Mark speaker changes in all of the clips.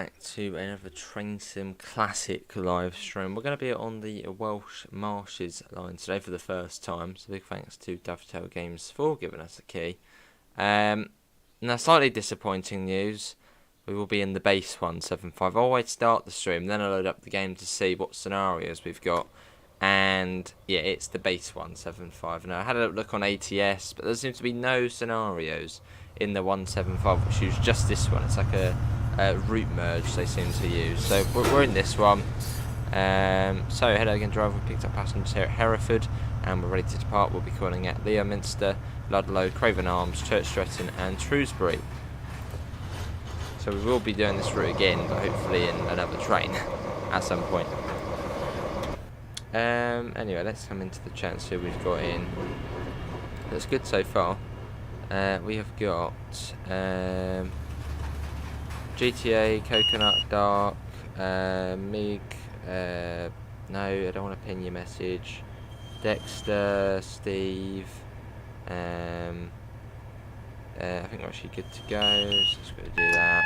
Speaker 1: back to another Train Sim Classic live stream. We're going to be on the Welsh Marshes line today for the first time, so big thanks to Dovetail Games for giving us a key. Now, slightly disappointing news, we will be in the base 175. I'll wait to start the stream, then I'll load up the game to see what scenarios we've got. And yeah, it's the base 175. Now, I had a look on ATS, but there seems to be no scenarios in the 175, which is just this one. It's like a route merge they seem to use. So we're in this one. So hello again, driver. We picked up passengers here at Hereford, and we're ready to depart. We'll be calling at Leominster, Ludlow, Craven Arms, Church Stretton, and Shrewsbury. So we will be doing this route again, but hopefully in another train at some point. Anyway, let's come into the chat and see what we've got in. That's good so far. We have got GTA, Coconut Dark, Mig, no, I don't want to pin your message, Dexter, Steve, I think we're actually good to go, so just going to do that.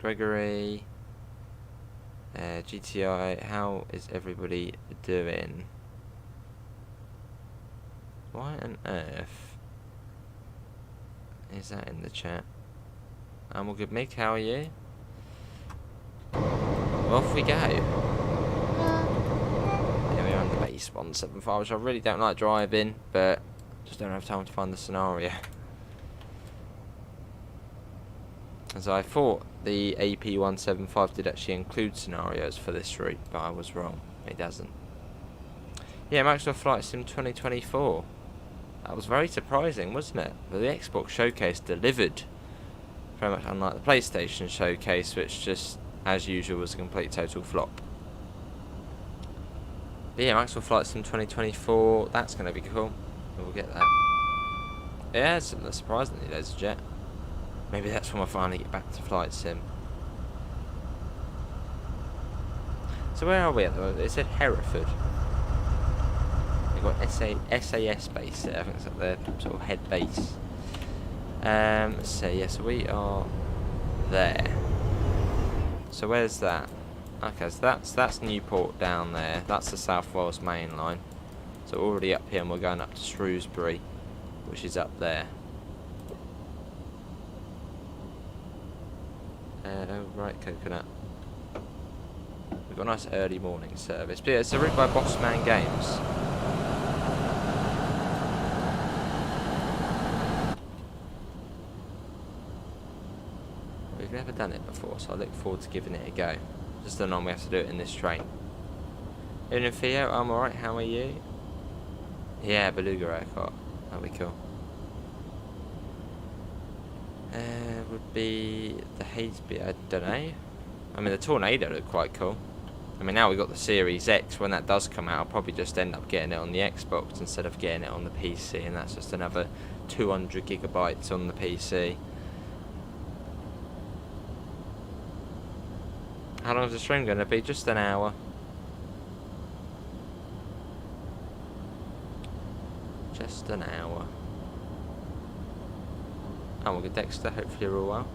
Speaker 1: Gregory, GTI, how is everybody doing? Why on earth is that in the chat? I'm all good, Mick, how are you? Off we go. Here we are on the base 175, which I really don't like driving, but just don't have time to find the scenario. As I thought the AP 175 did actually include scenarios for this route, but I was wrong. It doesn't. Yeah, Microsoft Flight Sim 2024. That was very surprising, wasn't it? But the Xbox Showcase delivered. Very much unlike the PlayStation Showcase, which just, as usual, was a complete total flop. But yeah, Microsoft Flight Sim 2024, that's going to be cool. We'll get that. Yeah, surprisingly, there's a jet. Maybe that's when I finally get back to Flight Sim. So where are we at the moment? It said Hereford. We've got SAS base there. I think it's like their sort of head base. Let's see. Yeah, so we are there. So where's that? Okay, so that's Newport down there. That's the South Wales main line. So already up here, and we're going up to Shrewsbury, which is up there. Oh, right, Coconut. We've got a nice early morning service. But yeah, it's a route by Bossman Games. We've never done it before, so I look forward to giving it a go. Just don't know we have to do it in this train. Evening, Theo. I'm alright, how are you? Yeah, Beluga aircraft. That'll be cool. Would be the Hadesby, I don't know. I mean, the Tornado looked quite cool. I mean, now we've got the Series X. When that does come out, I'll probably just end up getting it on the Xbox instead of getting it on the PC, and that's just another 200 gigabytes on the PC. How long is the stream going to be? Just an hour. Just an hour. Oh, we'll get Dexter, hopefully you're all well.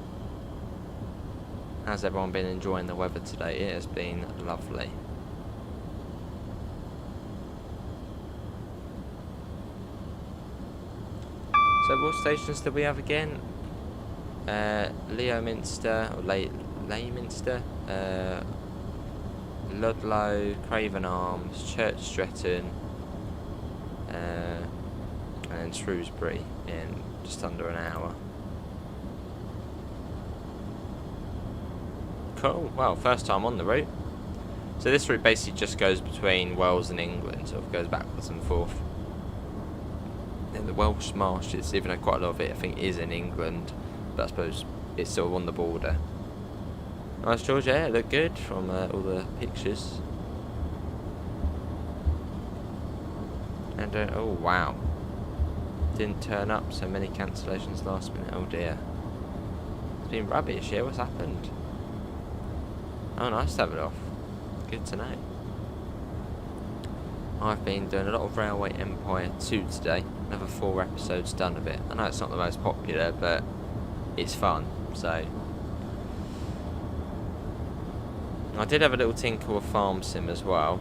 Speaker 1: How's everyone been enjoying the weather today? It has been lovely. So what stations do we have again? Leominster, or Leominster, Ludlow, Craven Arms, Church Stretton, and then Shrewsbury in just under an hour. Cool. Well, first time on the route. So this route basically just goes between Wales and England, sort of goes backwards and forth. And the Welsh Marshes, even though quite a lot of it I think is in England, but I suppose it's sort of on the border. Nice, George. Yeah, it looked good from all the pictures. And oh wow, didn't turn up, so many cancellations last minute. Oh dear, it's been rubbish here. What's happened? Oh, nice to have it off. Good to know. I've been doing a lot of Railway Empire 2 today. another 4 episodes done of it. I know it's not the most popular, but it's fun, so. I did have a little tinkle with Farm Sim as well.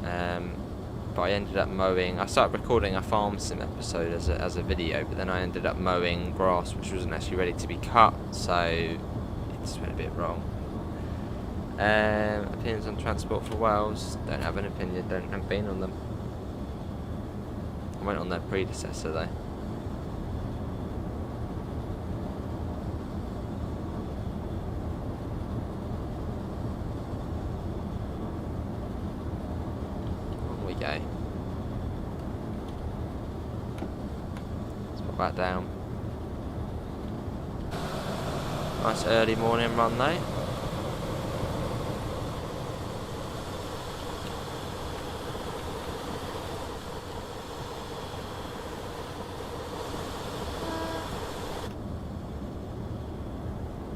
Speaker 1: But I ended up mowing. I started recording a Farm Sim episode as a video, but then I ended up mowing grass which wasn't actually ready to be cut, so it just went a bit wrong. Opinions on Transport for Wales. Don't have an opinion, don't have been on them. I went on their predecessor though. On we go. Let's put that down. Nice early morning run though.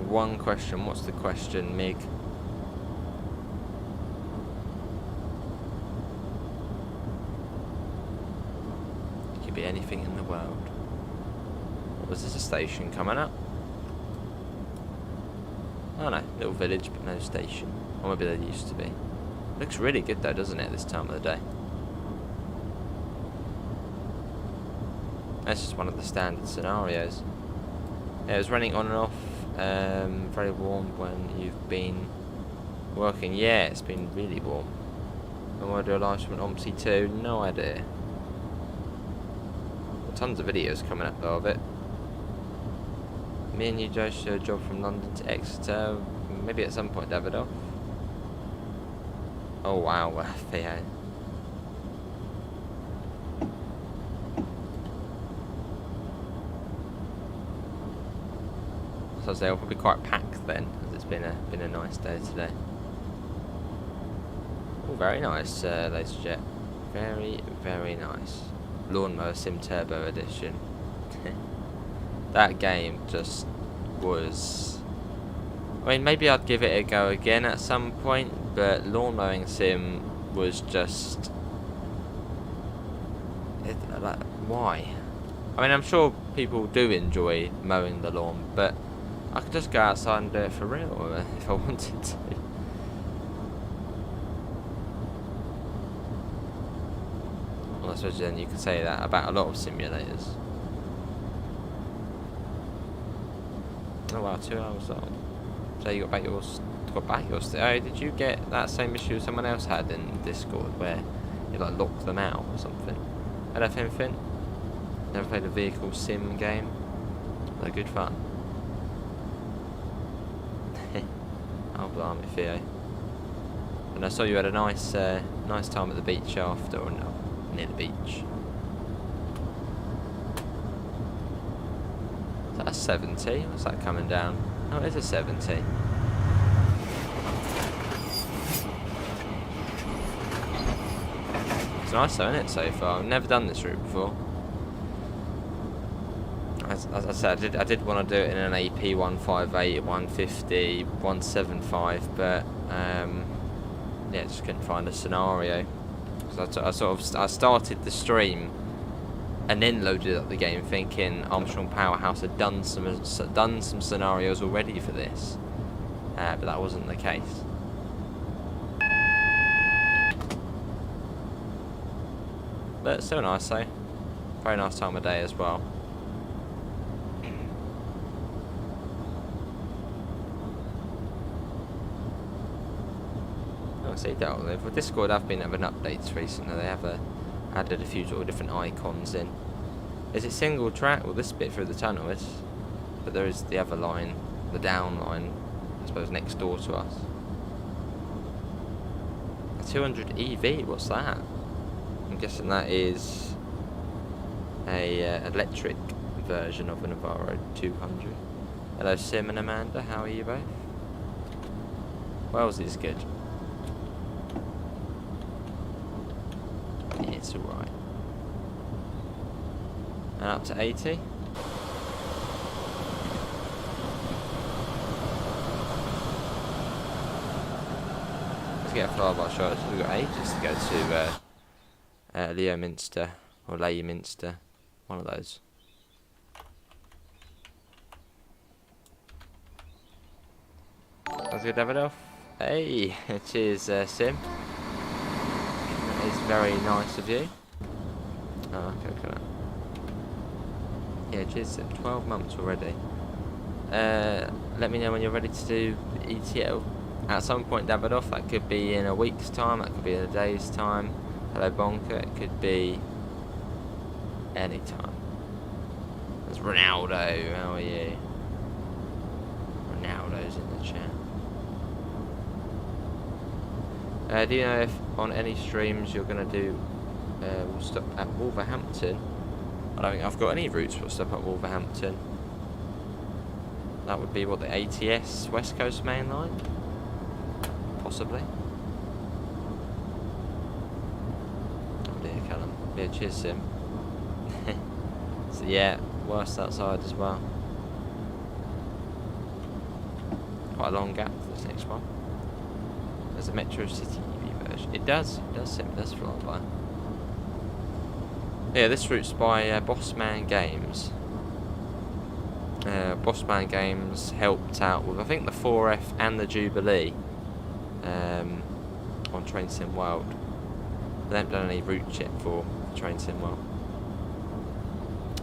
Speaker 1: One question. What's the question, Mig? It could be anything in the world. What was this, a station coming up? Oh no, little village but no station. Or maybe there used to be. Looks really good though, doesn't it, this time of the day? That's just one of the standard scenarios. Yeah, it was running on and off. Very warm when you've been working. Yeah, it's been really warm. I want to do a live stream on OMSI too. No idea. Got tons of videos coming up though of it. Me and you, Joe, should a job from London to Exeter. Maybe at some point, Davidoff. Oh wow, Theo. So they'll probably quite packed then, as it's been a nice day today. Oh, very nice, LaserJet. Very, very nice. Lawnmower Sim Turbo Edition. That game just was. I mean, maybe I'd give it a go again at some point, but Lawnmowing Sim was just. Like, why? I mean, I'm sure people do enjoy mowing the lawn, but I could just go outside and do it for real if I wanted to. Well, I suppose then you could say that about a lot of simulators. Oh wow, 2 hours old. So you got back yours. Oh, did you get that same issue someone else had in Discord where you like locked them out or something? Hello, Finfin. Never played a vehicle sim game. They're good fun. Oh blimey, Theo. And I saw you had a nice time at the beach after, or no, near the beach. Is that a 70? What's that coming down? Oh, it is a 70. It's nice though, isn't it, so far? I've never done this route before. As I said, I did want to do it in an AP 158, 150, 175, but yeah, just couldn't find a scenario. So I started the stream and then loaded up the game, thinking Armstrong Powerhouse had done some scenarios already for this, but that wasn't the case. But still nice though. Very nice time of day as well. See that with Discord have been having updates recently. They have added a few sort of different icons in. Is it single track? Well, this bit through the tunnel is, but there is the other line, the down line, I suppose next door to us. A 200 EV, what's that? I'm guessing that is a electric version of an Navaro 200. Hello Sim and Amanda, how are you both? Wales is good. It's alright. And up to 80. Let's get a flyby shot. We've got ages to go to Leominster or Leyminster, one of those. That's good, Davidoff. Hey, cheers, Sim. That is very nice of you. Oh, okay. Yeah, cheers, Sim. 12 months already. Let me know when you're ready to do ETL. At some point, Davidoff. That could be in a week's time. That could be in a day's time. Hello, Bonker. It could be any time. There's Ronaldo. How are you? Ronaldo's in the chat. Do you know if on any streams you're going to do stop at Wolverhampton? I don't think I've got any routes for stop at Wolverhampton. That would be what, the ATS West Coast main line? Possibly. Oh dear, Callum. Yeah, cheers, Sim. So yeah, worst outside as well. Quite a long gap for this next one. There's a Metro City EV version. It does Sim, it does fly by. Yeah, this route's by Bossman Games. Bossman Games helped out with, I think, the 4F and the Jubilee on Train Sim World. They haven't done any route yet for Train Sim World.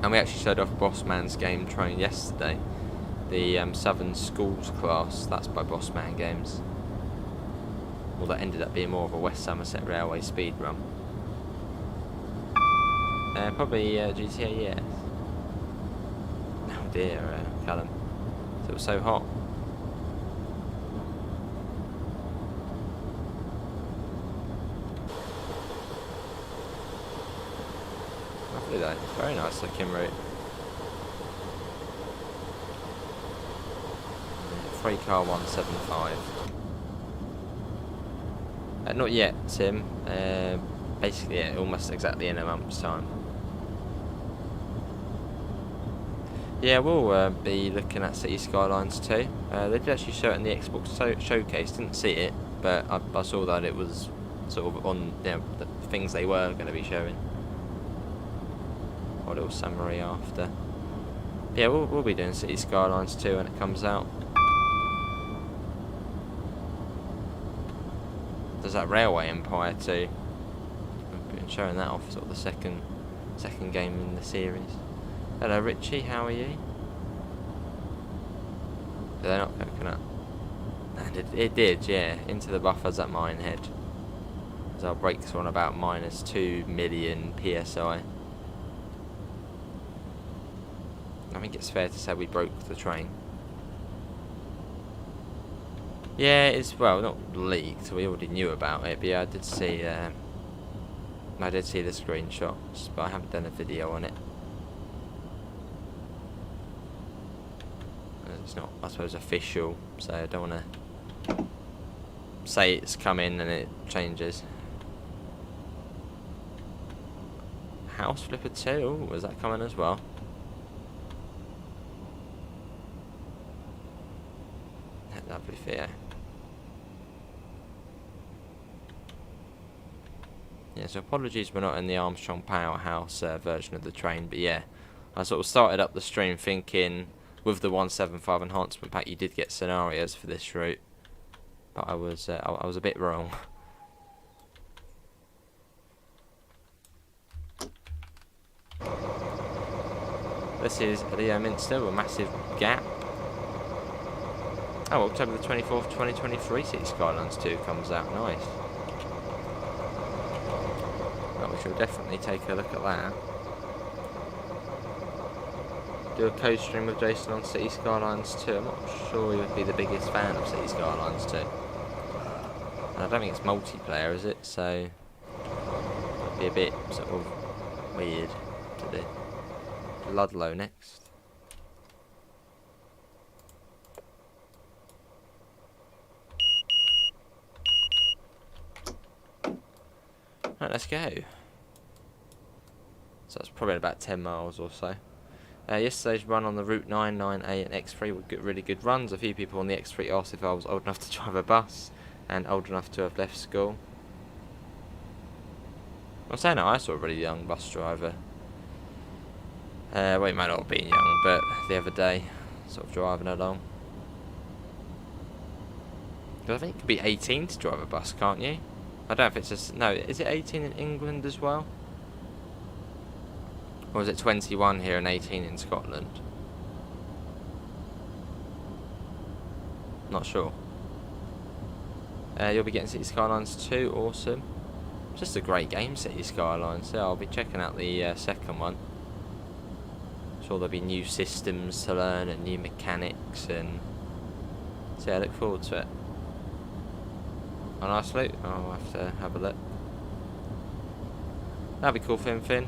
Speaker 1: And we actually showed off Bossman's game train yesterday. The Southern Schools class, that's by Bossman Games. Well, that ended up being more of a West Somerset Railway speed run. Probably GTA, yes. Oh dear, Callum. It was so hot. Lovely though, very nice looking route. Free car 175. Not yet, Tim. Basically, yeah, almost exactly in a month's time. Yeah, we'll be looking at City Skylines too. They did actually show it in the Xbox showcase. Didn't see it, but I saw that it was sort of on, you know, the things they were going to be showing. A little summary after. Yeah, we'll be doing City Skylines too when it comes out. There's that Railway Empire too. I've been showing that off, sort of the second game in the series. Hello Richie, how are you? Did they not coconut? And it did, yeah. Into the buffers at Minehead. As our brakes were on about -2 million PSI. I think it's fair to say we broke the train. Yeah, it's, well, not leaked, we already knew about it, but yeah, I did see the screenshots, but I haven't done a video on it. It's not, I suppose, official, so I don't want to say it's coming and it changes. House Flipper 2, was that coming as well? Lovely Theo. Yeah, so apologies we're not in the Armstrong Powerhouse version of the train, but yeah, I sort of started up the stream thinking with the 175 enhancement pack you did get scenarios for this route, but I was a bit wrong. This is Leyminster with a massive gap. Oh, October the 24th, 2023, City Skylines 2 comes out. Nice. Well, we shall definitely take a look at that. Do a code stream with Jason on City Skylines 2. I'm not sure he would be the biggest fan of City Skylines 2. And I don't think it's multiplayer, is it? So, it'd be a bit sort of weird to do. Ludlow next. Right, let's go. So that's probably about 10 miles or so. Yesterday's run on the Route 9, 9A and X3 were really good runs. A few people on the X3 asked if I was old enough to drive a bus and old enough to have left school. I'm saying that I saw a really young bus driver. Well, he might not have been young, but the other day, sort of driving along. I think you could be 18 to drive a bus, can't you? I don't know if it's just... No, is it 18 in England as well? Or is it 21 here and 18 in Scotland? Not sure. You'll be getting City Skylines 2, awesome. Just a great game, City Skylines. So I'll be checking out the second one. Sure there'll be new systems to learn and new mechanics, and so yeah, I look forward to it. Oh, nice loot. I'll have to have a look. That'd be cool, Finn.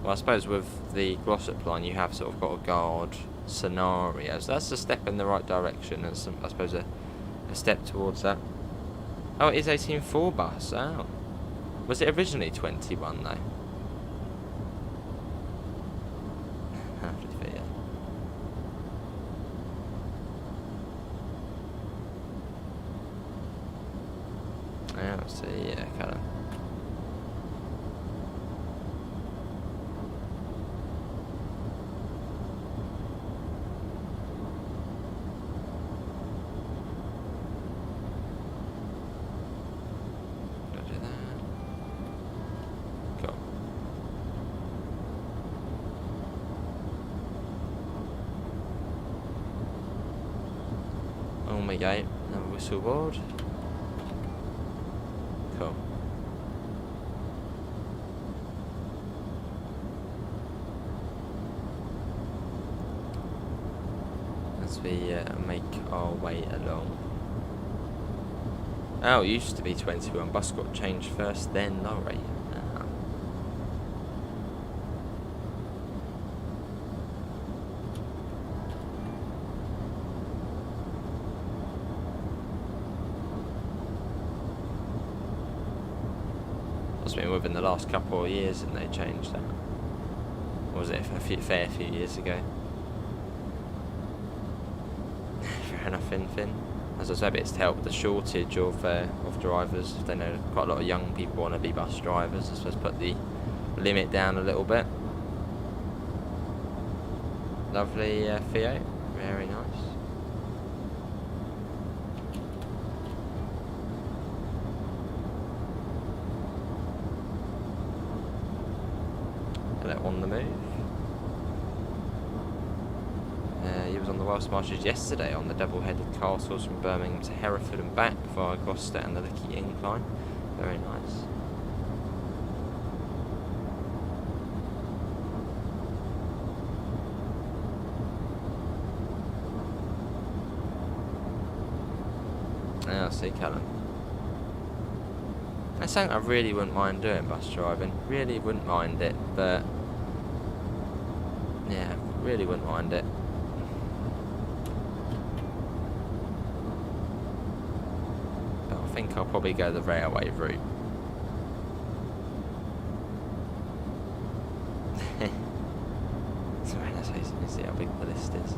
Speaker 1: Well, I suppose with the Glossop line you have sort of got a guard scenario, so that's a step in the right direction. That's I suppose a step towards that. Oh, it is 18.4 bus. Oh, was it originally 21 though? Yeah, let's see, yeah, kind of. Gotta do that. Cool. On we go, another whistle board. Cool. As we make our way along. Oh, it used to be 21. Bus got changed first, then lorry. Must have been within the last couple of years and they changed that. Or was it a fair few years ago? Fair enough, Finn. As I said, it's to help the shortage of drivers. They know quite a lot of young people want to be bus drivers. I suppose put the limit down a little bit. Lovely Fiat, very nice. On the move. He was on the Welsh Marshes yesterday on the double-headed castles from Birmingham to Hereford and back via Gloucester and the Lickey Incline. Very nice. Yeah, I see, Callum. That's something I really wouldn't mind doing, bus driving. Really wouldn't mind it, but yeah, really wouldn't mind it. But I think I'll probably go the railway route. Sorry, let's see how big the list is.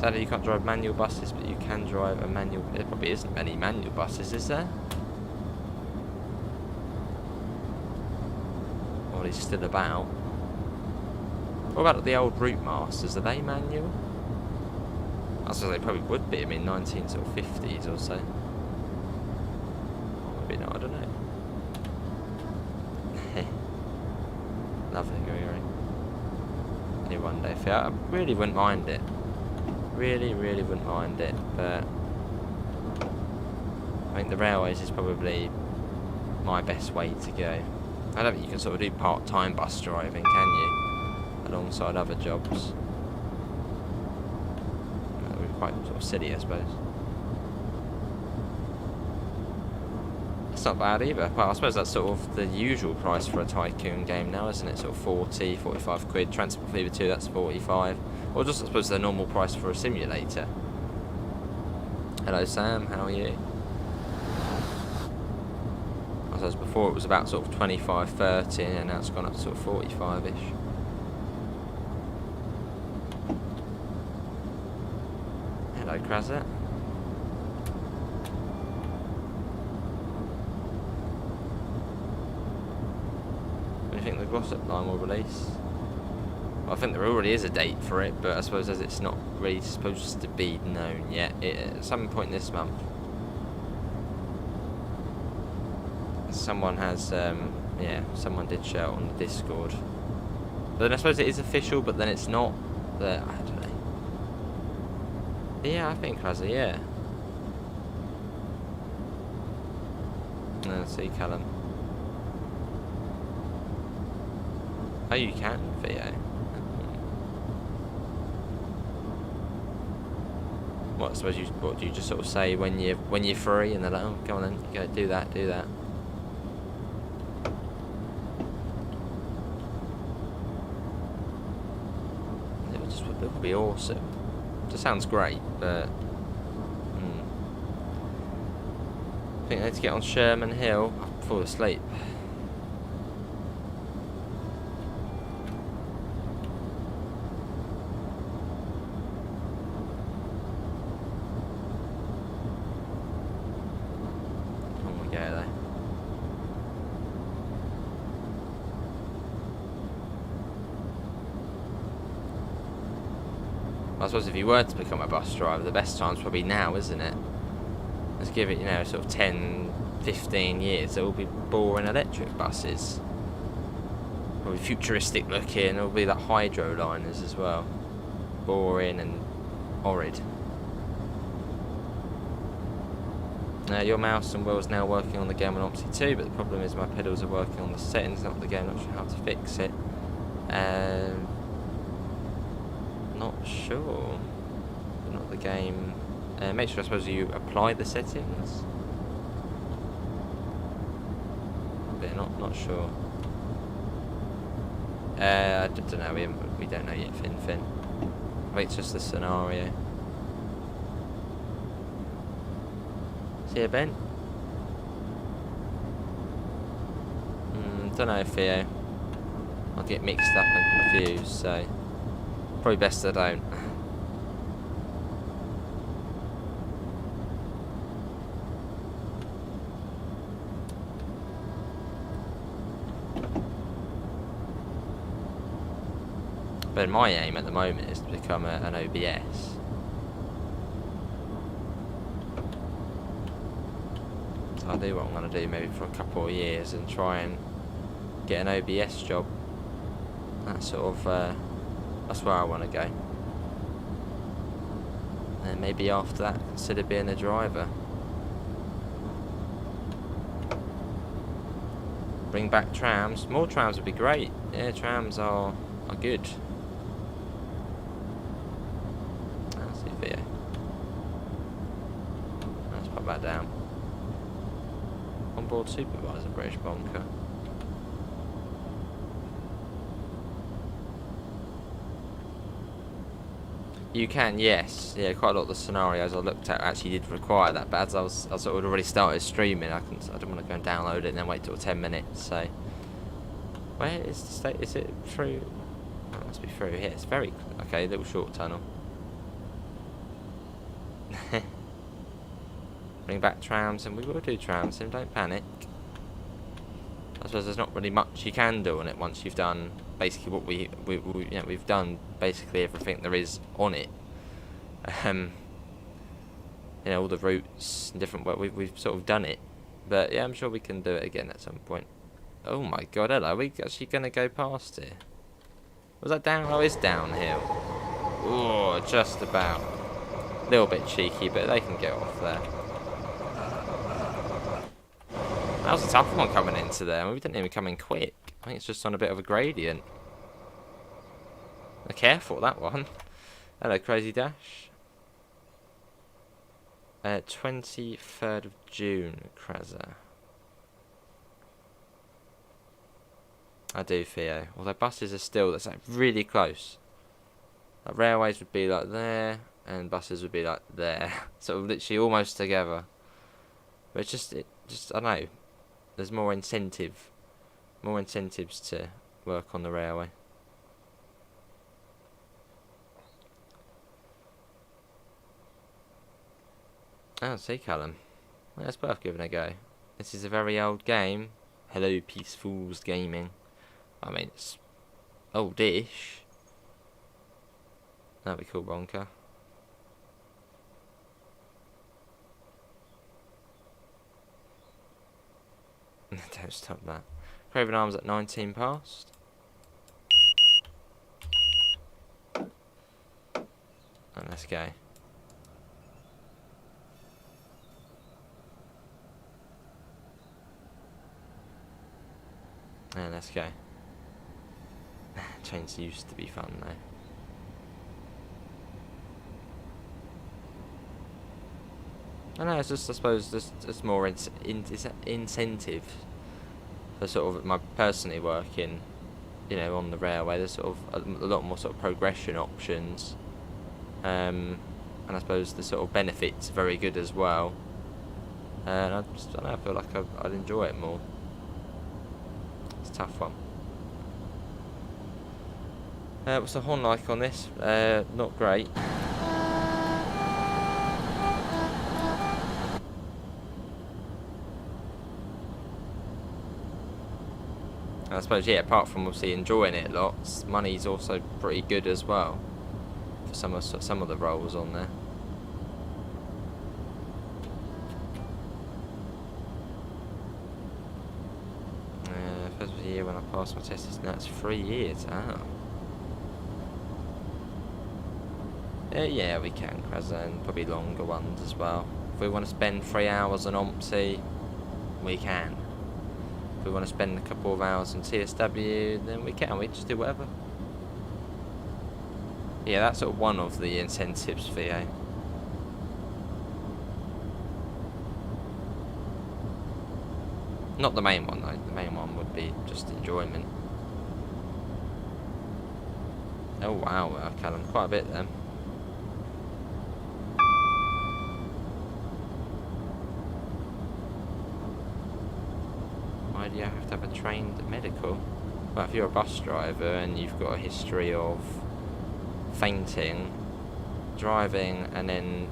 Speaker 1: Sadly, you can't drive manual buses, but you can drive a manual. There probably isn't many manual buses, is there? Or he's still about. What about the old route masters? Are they manual? I suppose they probably would be. I mean, 1950s or so. Maybe not. I don't know. Lovely, going. Only one day. I really wouldn't mind it. Really wouldn't mind it, but I think the railways is probably my best way to go. I don't think you can sort of do part-time bus driving, can you? Alongside other jobs. That would be quite sort of silly, I suppose. It's not bad either. Well, I suppose that's sort of the usual price for a Tycoon game now, isn't it? Sort of 40, 45 quid. Transport Fever 2, that's 45. Or just, I suppose, the normal price for a simulator. Hello, Sam. How are you? I suppose before it was about sort of 25, 30, and now it's gone up to sort of 45-ish. Hello, Krazet. Glossop line will release. Well, I think there already is a date for it, but I suppose as it's not really supposed to be known yet, at some point this month. Someone has, yeah, someone did shout on the Discord. But then I suppose it is official, but then it's not. I don't know. But yeah, I think Razzie, yeah. Let's see, Callum. Oh, you can, Theo. What, I suppose what do you just sort of say when you're free, and they're like, oh, come on then, go do that. It would be awesome. Just sounds great, but I think I need to get on Sherman Hill. I'll fall asleep. On we go there. I suppose if you were to become a bus driver, the best time's probably now, isn't it? Let's give it, you know, sort of 10, 15 years. There will be boring electric buses. Probably futuristic looking. There will be like hydro liners as well. Boring and horrid. Your mouse and wheel's now working on the game on Opti 2, but the problem is my pedals are working on the settings, not the game. Not sure how to fix it. Not sure. Not the game. Make sure, I suppose, you apply the settings. But not sure. I don't know. We don't know yet. Finn. I think it's just the scenario. See you, Ben. Don't know, Theo. I'll get mixed up and confused, so probably best I don't. But my aim at the moment is to become an OBS. So I'll do what I'm going to do maybe for a couple of years and try and get an OBS job. That's sort of, that's where I want to go. And maybe after that, consider being a driver. Bring back trams. More trams would be great. Yeah, trams are good. That's the video. Let's pop that down. Onboard supervisor, British Bonker. You can, yes. Yeah, quite a lot of the scenarios I looked at actually did require that, but as I sort of already started streaming, I don't want to go and download it and then wait till 10 minutes, so. Where is the state? Is it through? Oh, it must be through here. It's very, okay, little short tunnel. Bring back trams, and we will do trams, so don't panic. I suppose there's not really much you can do on it once you've done basically what we've done basically everything there is on it. You know, all the routes and different work, we've sort of done it. But yeah, I'm sure we can do it again at some point. Oh my god, hello, are we actually gonna go past here? Was that down? Oh, it's downhill. Oh, just about. A little bit cheeky, but they can get off there. That was a tough one coming into there. I mean, we didn't even come in quick. I think it's just on a bit of a gradient. Careful, that one. Hello, Crazy Dash. 23rd of June, Kraza. I do, Theo. Although buses are still, that's like really close. Like railways would be like there, and buses would be like there. Sort of literally almost together. But it's just, I don't know. There's more incentives to work on the railway. Oh, see, Callum. Well, it's worth giving a go. This is a very old game. Hello, Peaceful's Gaming. I mean, it's oldish. That'd be cool, Bonker. Don't stop that. Craven Arms at 19 past. And let's go. And let's go. Chains used to be fun though. I know, it's just, I suppose, just more incentive for sort of my personally working, you know, on the railway. There's sort of a lot more sort of progression options, and I suppose the sort of benefits are very good as well. And I don't know, I feel like I'd enjoy it more. It's a tough one. What's the horn like on this? Not great. I suppose, yeah, apart from obviously enjoying it lots, money's also pretty good as well for some of the roles on there. First was a year when I passed my test, now it's 3 years. Ah. Yeah, we can, Krazen. Probably longer ones as well. If we want to spend 3 hours on OMPSI, we can. If we want to spend a couple of hours on TSW, then we can. We just do whatever. Yeah, that's sort of one of the incentives, VA. Not the main one, though. The main one would be just enjoyment. Oh, wow, Callum. Quite a bit then. Why do you have to have a trained medical? Well, if you're a bus driver and you've got a history of fainting, driving and then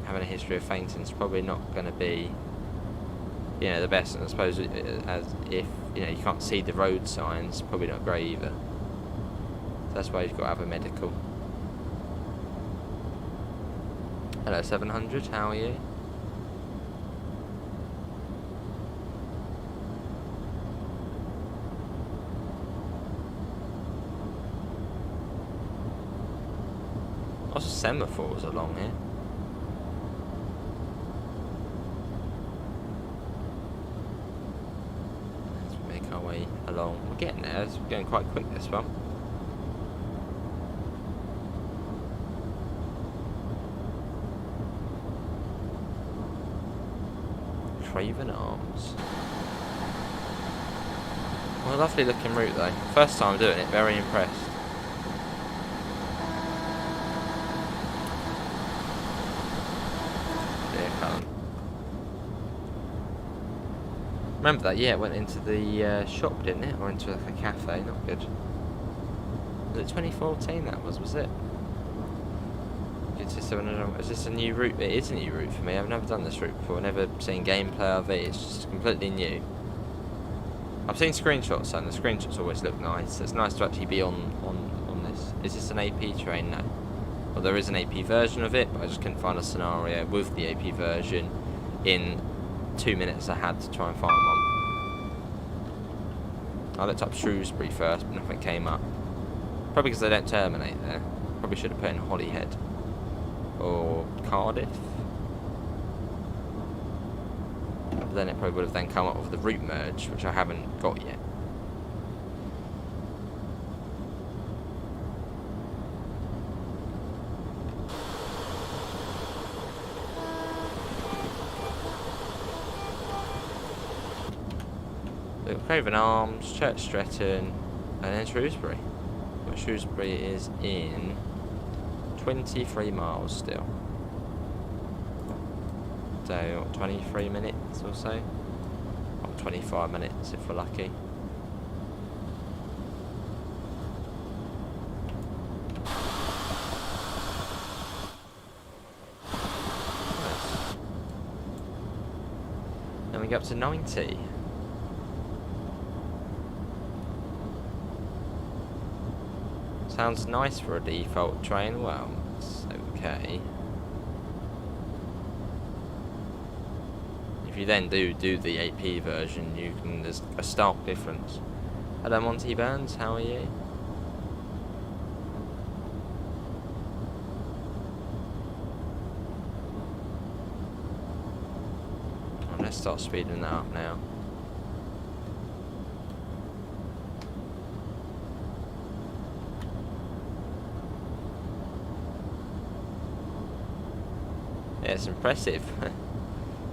Speaker 1: having a history of fainting is probably not going to be, you know, the best. And I suppose as if, you know, you can't see the road signs, probably not great either. So that's why you've got to have a medical. Hello 700, how are you? Lots of semaphores along here. Let's make our way along. We're getting there. It's going quite quick, this one. Craven Arms. Well, a lovely looking route though. First time doing it, very impressed. Remember that? Yeah, it went into the shop, didn't it? Or into like a cafe, not good. Was it 2014 that was it? Is this a new route? It is a new route for me. I've never done this route before, never seen gameplay of it, it's just completely new. I've seen screenshots and the screenshots always look nice. It's nice to actually be on this. Is this an AP train? No. Well, there is an AP version of it, but I just couldn't find a scenario with the AP version in 2 minutes I had to try and find one. I looked up Shrewsbury first, but nothing came up. Probably because they don't terminate there. Probably should have put in Holyhead. Or Cardiff. But then it probably would have then come up with the route merge, which I haven't got yet. Craven Arms, Church Stretton, and then Shrewsbury. But Shrewsbury is in 23 miles still. So 23 minutes or so. Or 25 minutes if we're lucky. Nice. Then we go up to 90. Sounds nice for a default train. Well, it's okay. If you then do the AP version, there's a stark difference. Hello Monty Burns, how are you? Oh, let's start speeding that up now. Yeah, it's impressive.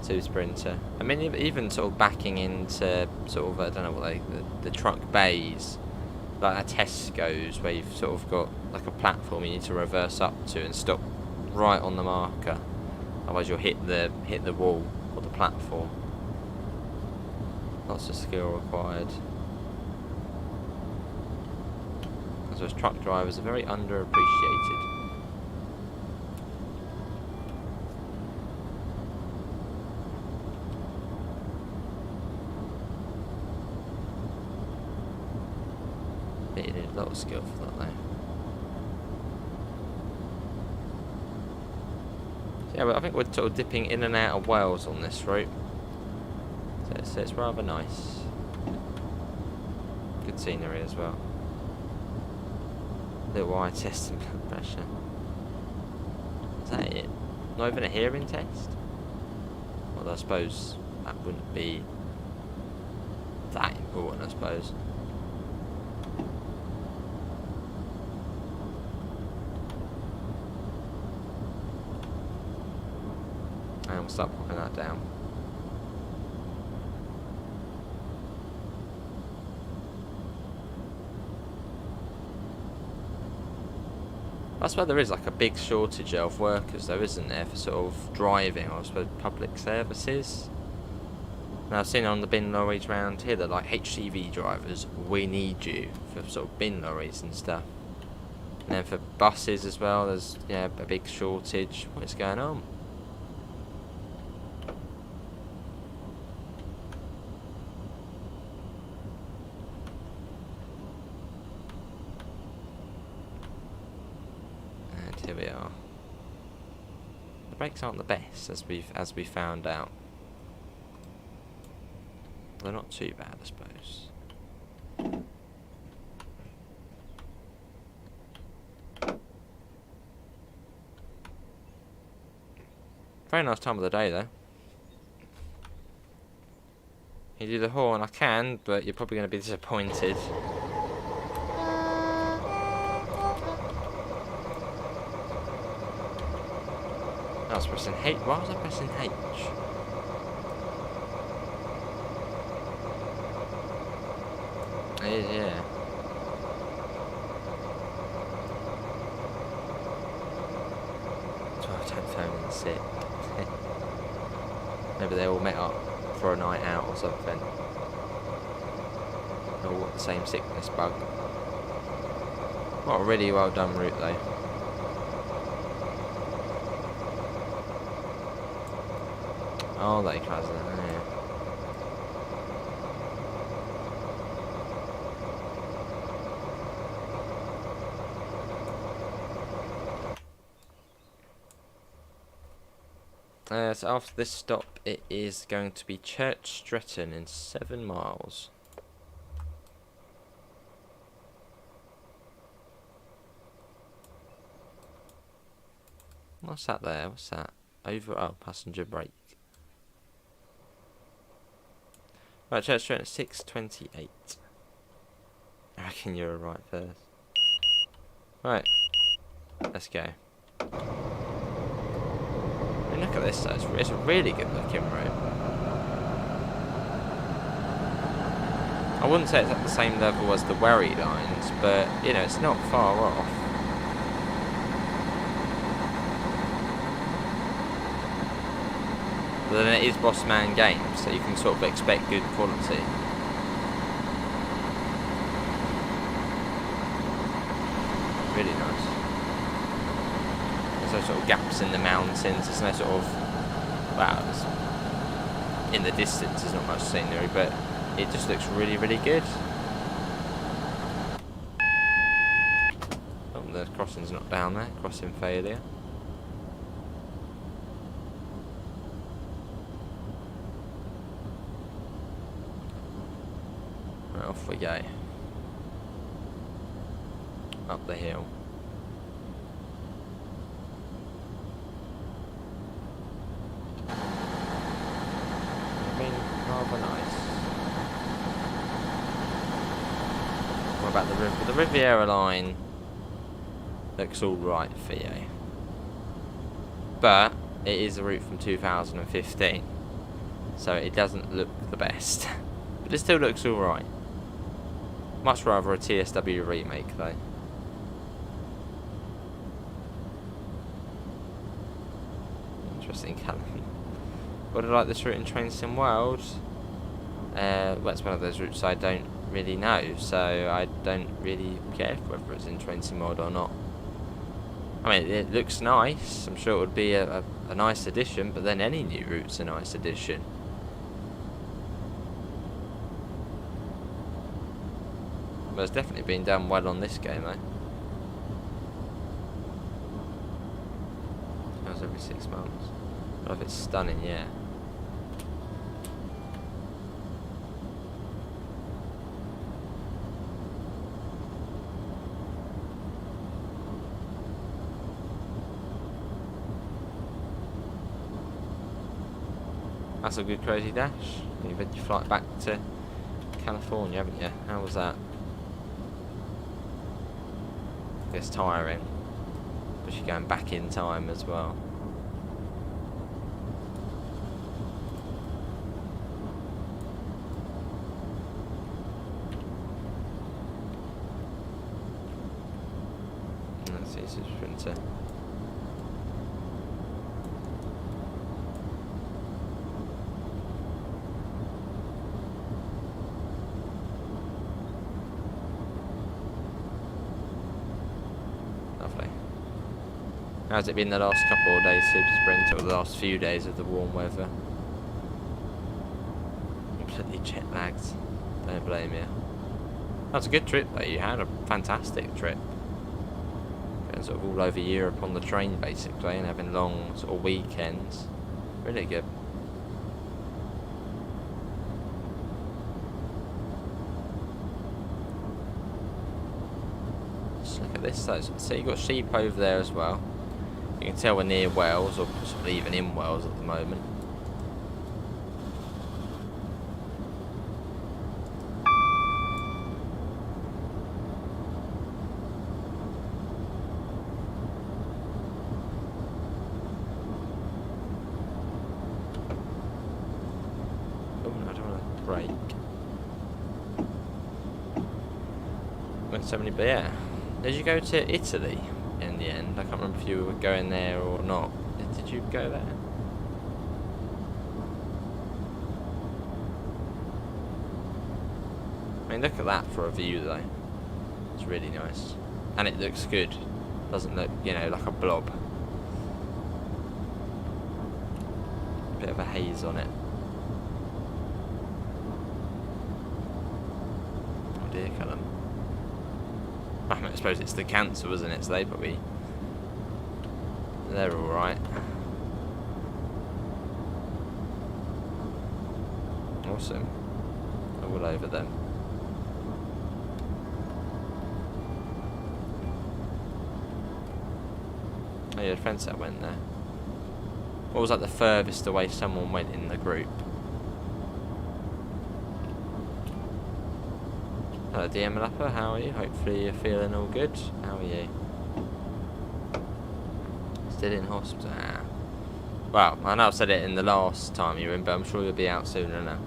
Speaker 1: Two Sprinter. I mean, even sort of backing into sort of, I don't know what the truck bays, like a Tesco's, where you've sort of got like a platform you need to reverse up to and stop right on the marker, otherwise you'll hit the wall or the platform. Lots of skill required. Because those truck drivers are very underappreciated. You need a lot of skill for that though. So yeah, but I think we're sort of dipping in and out of Wales on this route. So it's rather nice. Good scenery as well. Little eye test and blood pressure. Is that it? Not even a hearing test? Well, I suppose that wouldn't be that important, I suppose. And we'll start popping that down. That's why there is like a big shortage of workers though, isn't there, for sort of driving, or I suppose public services. Now I've seen on the bin lorries round here, they're like HGV drivers, we need you for sort of bin lorries and stuff. And then for buses as well, there's a big shortage. What's going on? Here we are. The brakes aren't the best, as we found out. They're not too bad, I suppose. Very nice time of the day, though. You do the horn, I can, but you're probably going to be disappointed. I was pressing H. Why was I pressing H? It is, yeah. So I don't phone in sick. Maybe they all met up for a night out or something. All got the same sickness bug. What a really well done route though. Oh, that has it, yeah. So after this stop, it is going to be Church Stretton in 7 miles. What's that there? What's that? Passenger brake. Right, Church Stretton at 6:28. I reckon you're right first. Right, let's go. I mean, look at this though, it's a really good looking road. I wouldn't say it's at the same level as the Wherry lines, but you know, it's not far off. But then it is Bossman Games, so you can sort of expect good quality. Really nice. There's no sort of gaps in the mountains, there's no sort of, wow, in the distance there's not much scenery, but it just looks really, really good. those crossings not down there. Crossing failure. Right, off we go. Up the hill. Rather nice. What about the river? The Riviera line looks alright for you, but it is a route from 2015, so it doesn't look the best, but it still looks alright. Much rather a TSW remake though. Interesting colour. Would I like this route in Train Sim World? Well, that's one of those routes I don't really know, so I don't really care whether it's in Train Sim World or not. I mean, it looks nice. I'm sure it would be a nice addition, but then any new route's a nice addition. But it's definitely been done well on this game, though. That was every 6 months. I don't know if it's stunning, yeah. That's a good crazy dash. You've had your flight back to California, haven't you? How was that? It's tiring, but you're going back in time as well. Let's see, it's a sprinter. Lovely. How's it been the last couple of days, Super Sprint, or the last few days of the warm weather? Completely jet lagged. Don't blame you. That's a good trip though. You had a fantastic trip. Going sort of all over Europe on the train basically, and having long sort of weekends. Really good. Just look at this though. So you've got sheep over there as well. You can tell we're near Wales, or possibly even in Wales at the moment. Oh no, I don't want to brake. Went so many, but yeah. Did you go to Italy in the end? I can't remember if you were going there or not. Did you go there? I mean, look at that for a view though. It's really nice. And it looks good. Doesn't look, you know, like a blob. Bit of a haze on it. Oh dear, Callum. I mean, I suppose it's the cancer, isn't it? So they probably... they're alright. Awesome. All over them. Oh, you had friends that went there. What was like the furthest away someone went in the group? Hello DM Lapper, how are you? Hopefully you're feeling all good. How are you? Still in hospital? Ah. Well, I know I've said it in the last time you were in, but I'm sure you'll be out sooner now.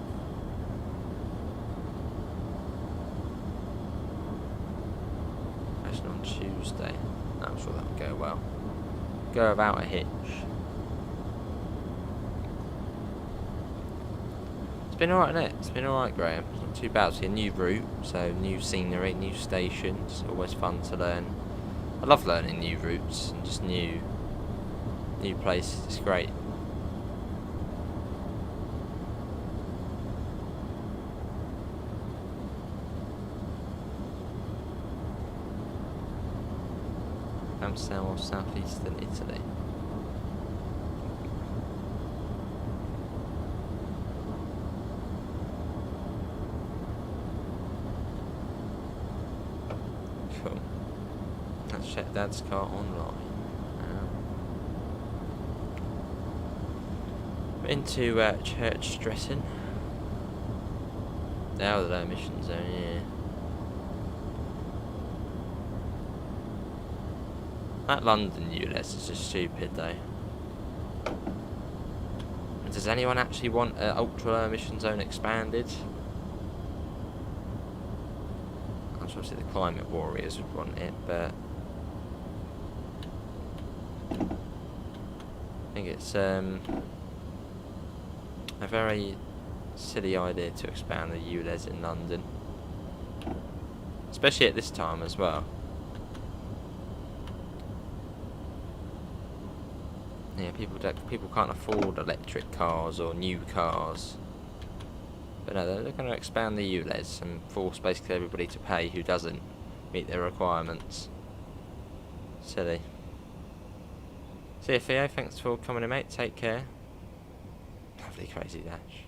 Speaker 1: Session on Tuesday. I'm sure that'll go well. Go without a hitch. It's been alright, innit? It's been alright, Graham. It's not too bad. It's a new route, so new scenery, new stations. Always fun to learn. I love learning new routes and just new places. It's great. Amsterdam or southeastern Italy? Cool. Let's check Dad's car online. Into church dressing. Now the low emission zone, yeah. That London ULEZ is just stupid though. Does anyone actually want an ultra low emission zone expanded? Obviously the climate warriors would want it, but I think it's a very silly idea to expand the ULEZ in London, especially at this time as well. Yeah, people can't afford electric cars or new cars. But no, they're going to expand the ULEZ and force basically everybody to pay who doesn't meet their requirements. Silly. See you, Theo. Thanks for coming in, mate. Take care. Lovely crazy dash.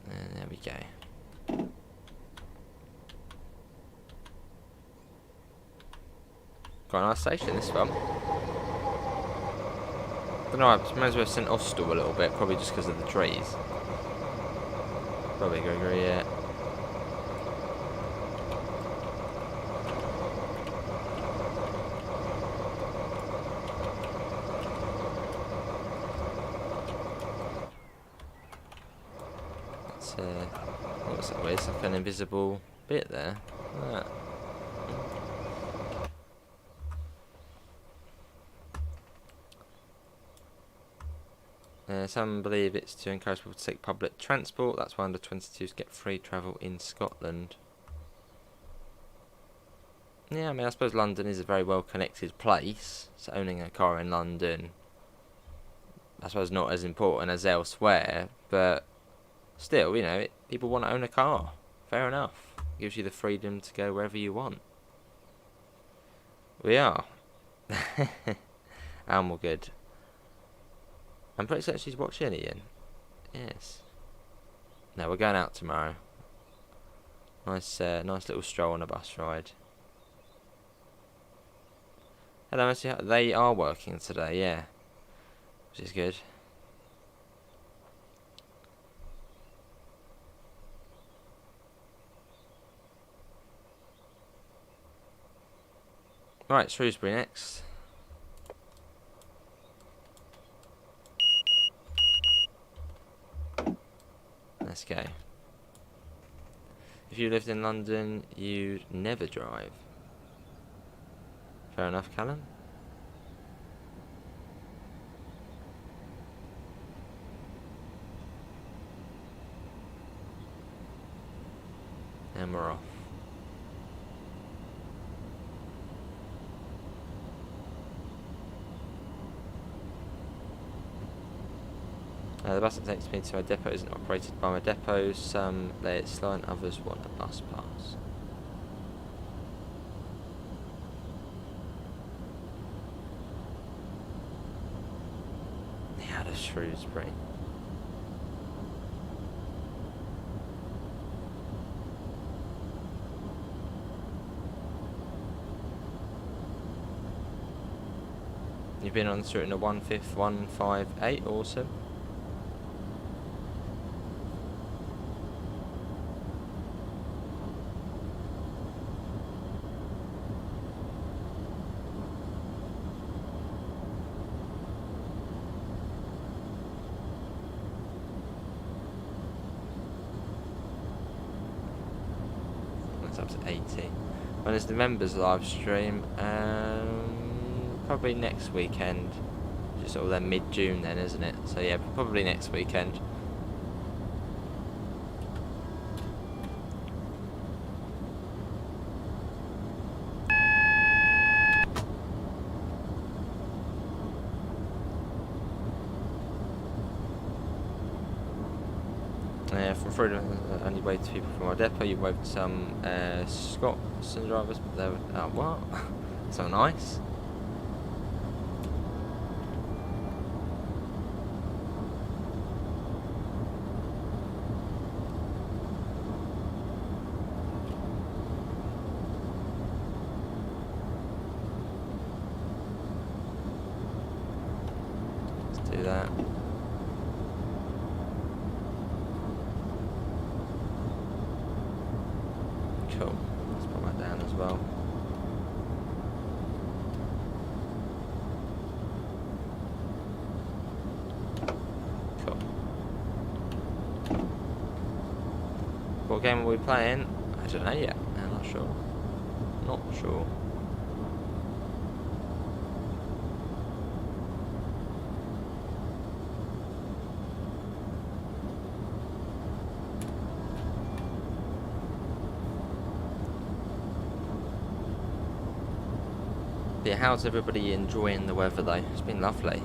Speaker 1: And there we go. Quite a nice station, this one. Don't know, I might as well have sent Ostal a little bit, probably just because of the trees. Probably Gregory, yeah. That's, what's that way? It's like an invisible bit there. Look at that. Some believe it's to encourage people to take public transport. That's why under 22s get free travel in Scotland. Yeah, I mean, I suppose London is a very well connected place, so owning a car in London, I suppose, not as important as elsewhere, but still, you know, people want to own a car. Fair enough. Gives you the freedom to go wherever you want. We are. And we're good. I'm pretty certain she's watching, Ian. Yes. No, we're going out tomorrow. Nice little stroll on a bus ride. Hello, they are working today, yeah. Which is good. Right, Shrewsbury next. Let's go. If you lived in London, you'd never drive. Fair enough, Callum. And we're off. The bus that takes me to my depot isn't operated by my depot. Some let it slow and others want a bus pass. Yeah, out of Shrewsbury. You've been on this route in a 15158, awesome. Up to 80. When is the members live stream? Probably next weekend. Just sort of then mid-June then, isn't it? So yeah, probably next weekend. through the only way to people from our depot. You waved some Scots and drivers, but they were what? So nice. Let's do that. Cool. Let's put that down as well. Cool. What game are we playing? I don't know yet. I'm not sure. Not sure. Yeah, how's everybody enjoying the weather though? It's been lovely.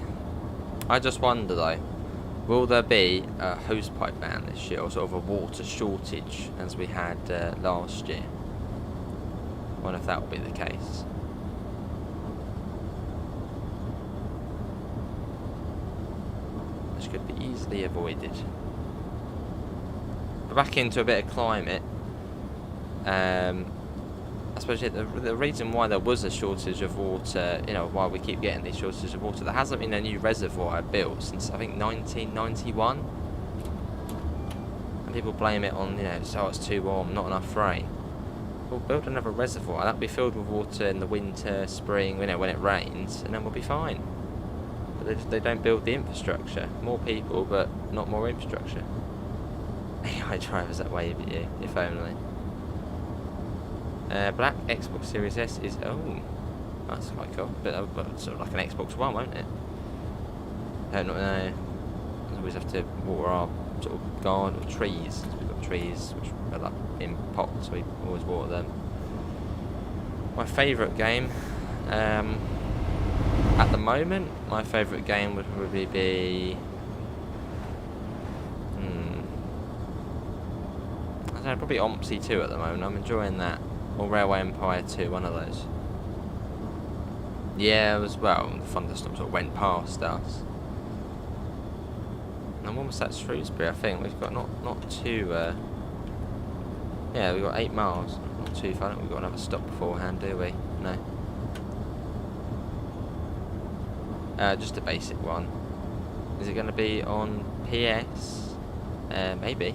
Speaker 1: I just wonder though, will there be a hosepipe ban this year, or sort of a water shortage as we had last year? I wonder if that will be the case. Which could be easily avoided. But back into a bit of climate. I suppose the reason why there was a shortage of water, you know, why we keep getting these shortages of water, there hasn't been a new reservoir built since I think 1991. And people blame it on, you know, so it's too warm, not enough rain. We'll build another reservoir, that'll be filled with water in the winter, spring, you know, when it rains, and then we'll be fine. But they don't build the infrastructure. More people, but not more infrastructure. AI drivers that wave at you, if only. Black Xbox Series S is, oh, that's quite cool, but sort of like an Xbox One, won't it? I don't know, we always have to water our sort of garden or trees, we've got trees which are like in pots, so we always water them. My favourite game, at the moment, my favourite game would probably be, I don't know, probably Ompsy 2 at the moment, I'm enjoying that. Or Railway Empire 2, one of those. Yeah, as well, the thunderstorm sort of went past us. And when was that? Shrewsbury, I think. We've got not too, yeah, we've got 8 miles. Not too far. I don't think we've got another stop beforehand, do we? No. Just a basic one. Is it going to be on PS? Maybe.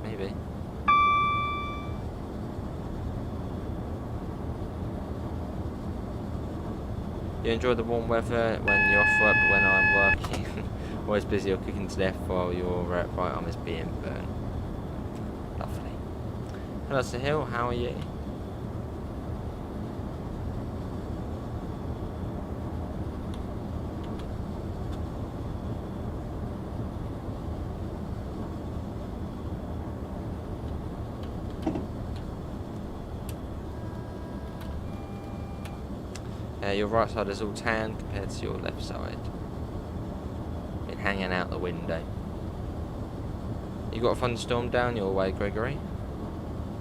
Speaker 1: Maybe. You enjoy the warm weather when you're off work, but when I'm working, always busy or cooking to death while your right arm is being burned. Lovely. Hello, Sahil, how are you? Your right side is all tan compared to your left side. Been hanging out the window. You got a thunderstorm down your way, Gregory?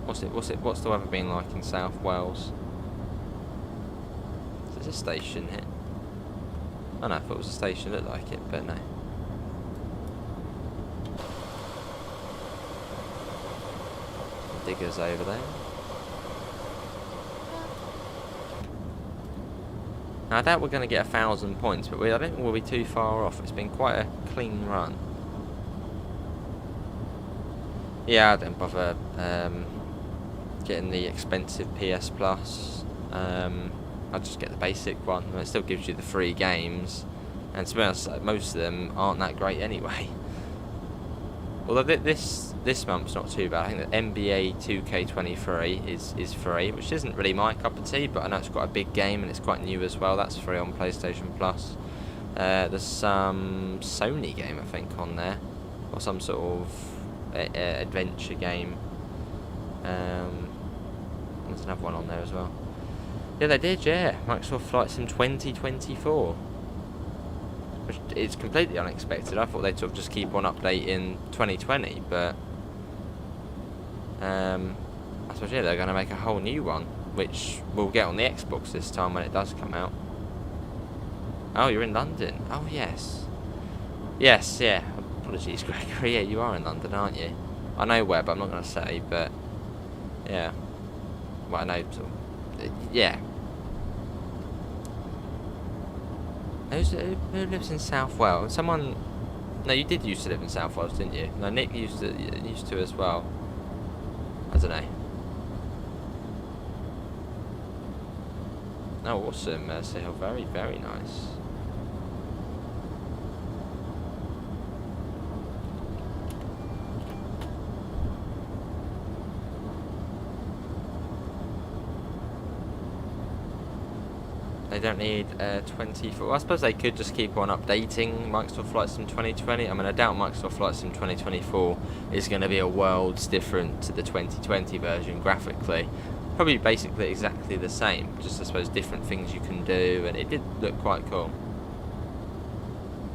Speaker 1: What's the weather been like in South Wales? Is there a station here? I don't know if it was a station, it looked like it, but no. Diggers over there. Now, I doubt we're going to get 1,000 points, but I don't think we'll be too far off. It's been quite a clean run. Yeah, I don't bother getting the expensive PS Plus. I'll just get the basic one. It still gives you the free games, and to be honest, most of them aren't that great anyway. Although this month's not too bad. I think that NBA 2K23 is free, which isn't really my cup of tea, but I know it's quite a big game and it's quite new as well. That's free on PlayStation Plus. There's some Sony game, I think, on there, or some sort of adventure game. There's another one on there as well. Yeah, they did, yeah. Microsoft Flight Sim 2024. Which is completely unexpected. I thought they'd sort of just keep on updating 2020, but I suppose, yeah, they're going to make a whole new one, which we'll get on the Xbox this time when it does come out. Oh, you're in London. Oh, yes. Yes, yeah. Apologies, Gregory. Yeah, you are in London, aren't you? I know where, but I'm not going to say, but... Yeah. Well, I know... yeah. Who lives in South Wales? Someone... No, you did used to live in South Wales, didn't you? No, Nick used to as well. I don't know. Oh, awesome, Sahil. Very, very nice. They don't need 24. Well, I suppose they could just keep on updating Microsoft Flight Sim 2020. I mean, I doubt Microsoft Flight Sim 2024 is going to be a worlds different to the 2020 version graphically. Probably basically exactly the same. Just, I suppose, different things you can do, and it did look quite cool.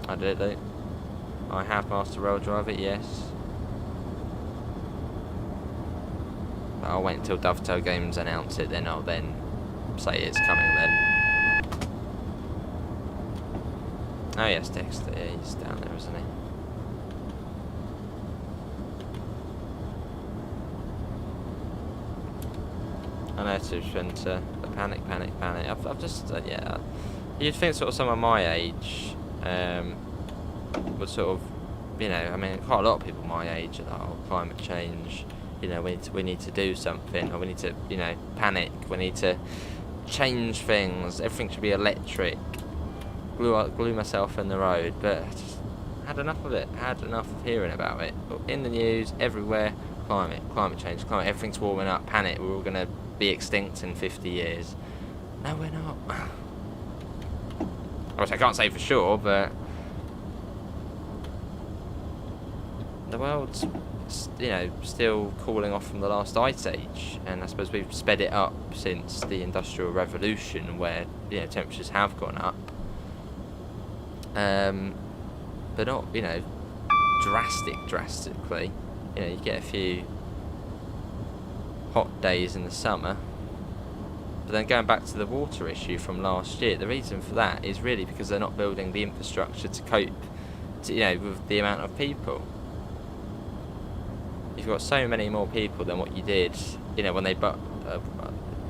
Speaker 1: I did it. I have Master Rail Driver, yes. But I'll wait until Dovetail Games announce it, then I'll then say it's coming then. Oh yes, Dexter, yeah, he's down there, isn't he? I know, too, Spencer. Panic. I've just, yeah. You'd think sort of someone my age would sort of, you know, I mean, quite a lot of people my age are like, oh, climate change, you know, we need to do something, or we need to, you know, panic, we need to change things, everything should be electric. Glue myself in the road, but I just had enough of it. Had enough of hearing about it. In the news, everywhere, climate change, everything's warming up, panic, we're all going to be extinct in 50 years. No, we're not. Which I can't say for sure, but the world's, you know, still cooling off from the last ice age, and I suppose we've sped it up since the Industrial Revolution, where, you know, temperatures have gone up. But not, you know, drastically. You know, you get a few hot days in the summer. But then going back to the water issue from last year, the reason for that is really because they're not building the infrastructure to cope, you know, with the amount of people. You've got so many more people than what you did, you know, when they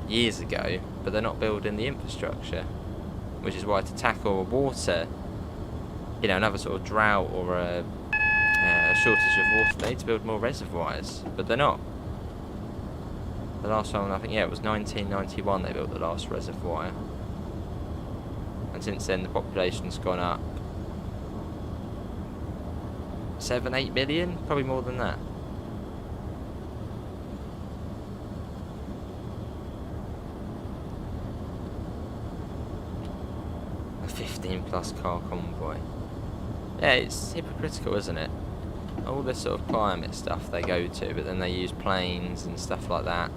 Speaker 1: years ago, but they're not building the infrastructure, which is why to tackle water, you know, another sort of drought or a shortage of water, they need to build more reservoirs, but they're not. The last one, I think, yeah, it was 1991 they built the last reservoir, and since then the population's gone up 7-8 million, probably more than that. A 15+ car convoy. Yeah, it's hypocritical, isn't it? All this sort of climate stuff they go to, but then they use planes and stuff like that.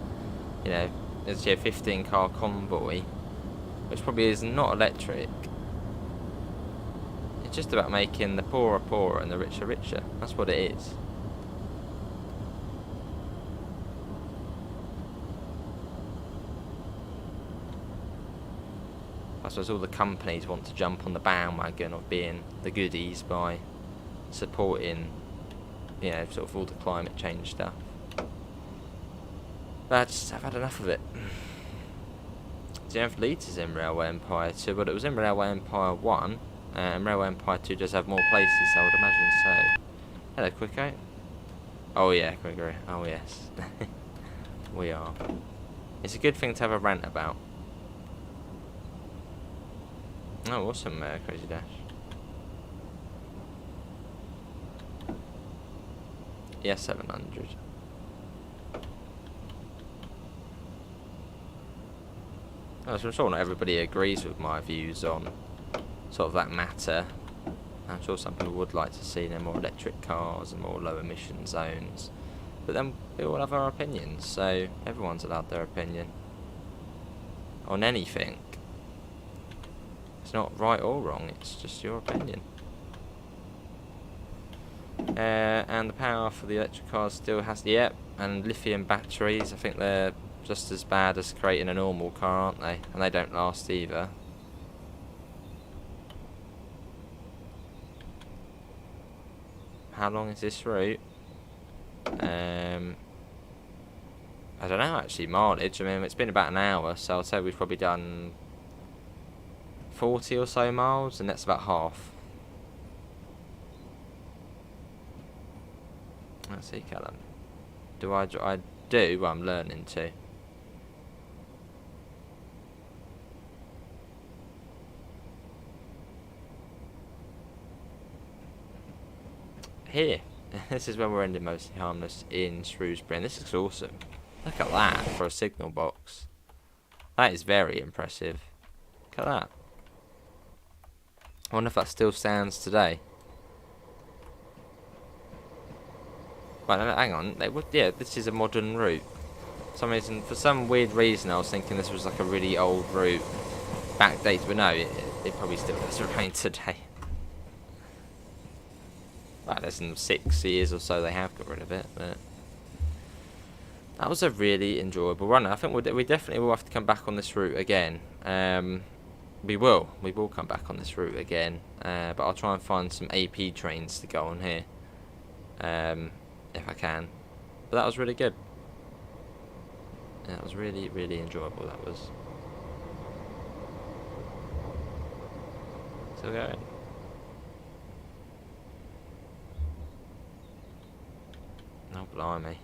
Speaker 1: You know, there's a 15-car convoy, which probably is not electric. It's just about making the poorer poorer and the richer richer. That's what it is. I suppose all the companies want to jump on the bandwagon of being the goodies by supporting, you know, sort of all the climate change stuff. But I've had enough of it. Fleet is in Railway Empire 2, but it was in Railway Empire 1, and Railway Empire 2 does have more places, so I would imagine so. Hello, Quicko. Oh yeah, Gregory. Oh yes. We are. It's a good thing to have a rant about. Oh, awesome, Crazy Dash. Yeah, 700. I'm sure not everybody agrees with my views on sort of that matter. I'm sure some people would like to see more electric cars and more low emission zones. But then we all have our opinions, so everyone's allowed their opinion on anything. It's not right or wrong, it's just your opinion. And the power for the electric cars still has... Yep, And lithium batteries, I think they're just as bad as creating a normal car, aren't they? And they don't last either. How long is this route? I don't know actually, mileage. I mean, it's been about an hour, so I'll say we've probably done 40 or so miles, and that's about half. Let's see, Callum. I do, well, I'm learning to. Here. This is where we're ending Mostly Harmless in Shrewsbury, and this is awesome. Look at that for a signal box. That is very impressive. Look at that. I wonder if that still stands today. Right, hang on. Yeah, this is a modern route. For some weird reason, I was thinking this was like a really old route, backdated, but no, it probably still does remain today. Right, there's in 6 years or so they have got rid of it, but that was a really enjoyable run. I think we definitely will have to come back on this route again. We will come back on this route again, but I'll try and find some AP trains to go on here, if I can. But that was really good. Yeah, that was really, really enjoyable. That was. Still going. Oh, blimey.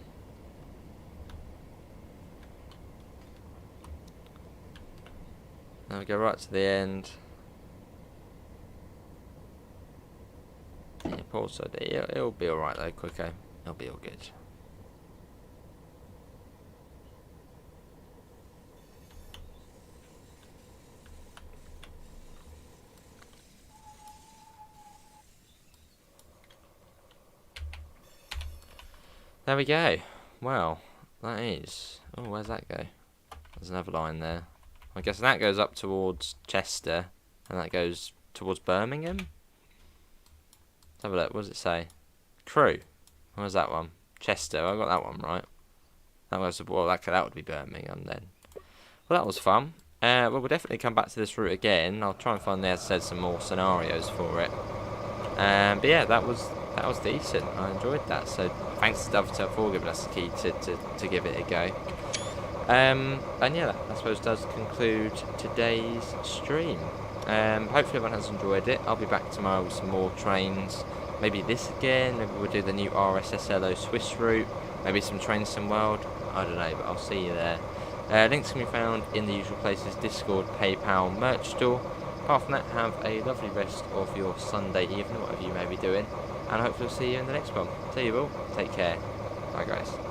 Speaker 1: Now we go right to the end. Yeah, pause it. It'll be alright though, quicker. It'll be all good. There we go. Well, that is. Oh, where's that go? There's another line there. I guess that goes up towards Chester, and that goes towards Birmingham. Let's have a look. What does it say? Crewe. Where's that one? Chester. I got that one right. That was that would be Birmingham then. Well, that was fun. Well, we'll definitely come back to this route again. I'll try and find, as I said, some more scenarios for it. But yeah, that was decent. I enjoyed that. So thanks to Dovetail for giving us the key to give it a go. And yeah, that I suppose does conclude today's stream. Hopefully everyone has enjoyed it. I'll be back tomorrow with some more trains. Maybe this again. Maybe we'll do the new RSSLO Swiss route. Maybe some Trains Sim World. I don't know, but I'll see you there. Links can be found in the usual places: Discord, PayPal, merch store. Apart from that, have a lovely rest of your Sunday evening, whatever you may be doing. And hopefully I'll see you in the next one. See you all. Take care. Bye guys.